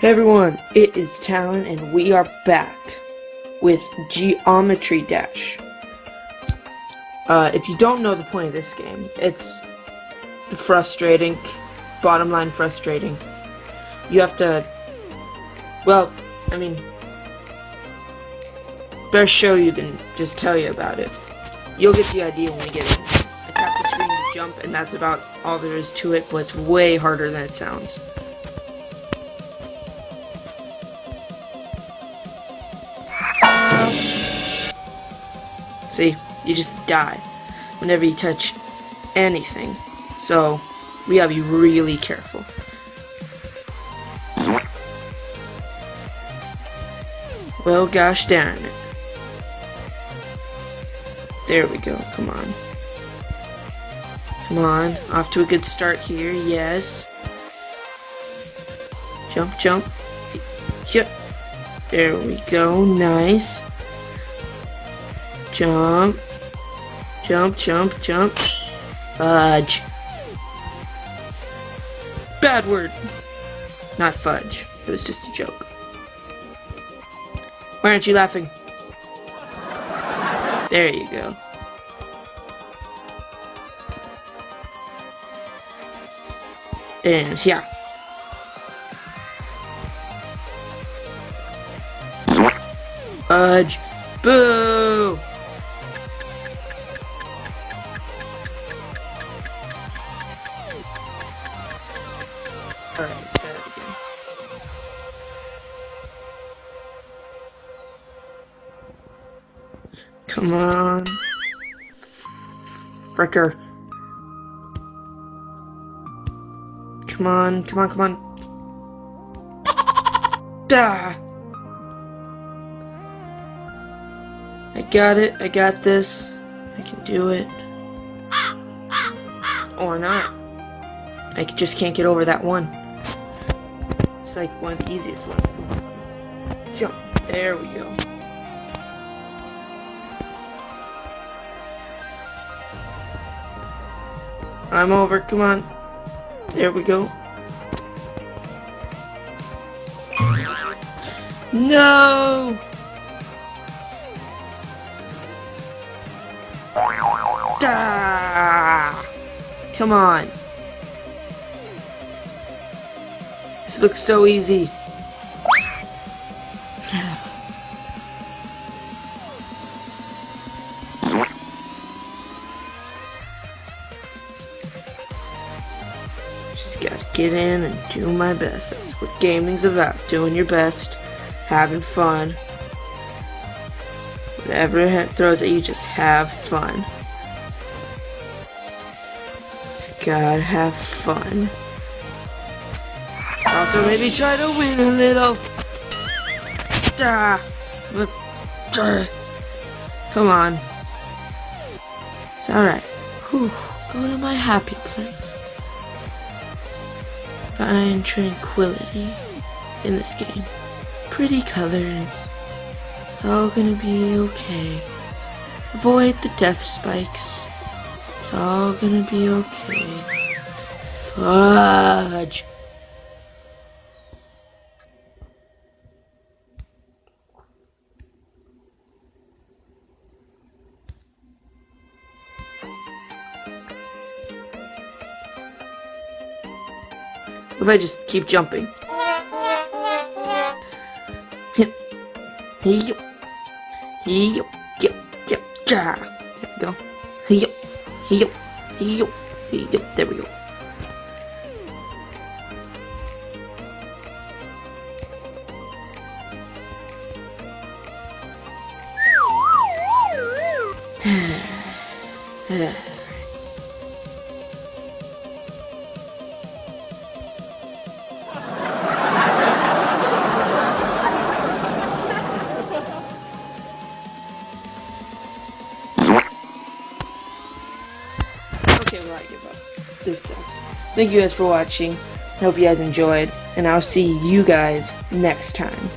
Hey everyone, it is Talon and we are back with Geometry Dash. If you don't know the point of this game, it's frustrating, bottom line frustrating. You have to, better show you than just tell you about it. You'll get the idea when we get in. I tap the screen to jump and that's about all there is to it, but it's way harder than it sounds. See, you just die whenever you touch anything, so we gotta be really careful. Well, gosh darn it. There we go, come on. Come on, off to a good start here, yes. Jump, jump. Yep. There we go, nice. Jump. Jump, jump, jump. Fudge. Bad word. Not fudge. It was just a joke. Why aren't you laughing? There you go. And yeah. Fudge. Boo! Alright, let's try that again. Come on. Fricker. Come on, come on, come on. Dah! I got it, I got this. I can do it. Or not. I just can't get over that one. It's like one of the easiest ones. Jump. There we go. I'm over. Come on. There we go. No! Ah! Come on. This looks so easy. Just gotta get in and do my best. That's what gaming's about. Doing your best, having fun. Whatever it throws at you, just have fun. Just gotta have fun. Also, maybe try to win a little. Come on. It's alright. Whew. Go to my happy place. Find tranquility in this game. Pretty colors. It's all gonna be okay. Avoid the death spikes. It's all gonna be okay. Fudge. If I just keep jumping. There we go. There we go. Okay, well, I give up. This sucks. Thank you guys for watching. I hope you guys enjoyed, and I'll see you guys next time.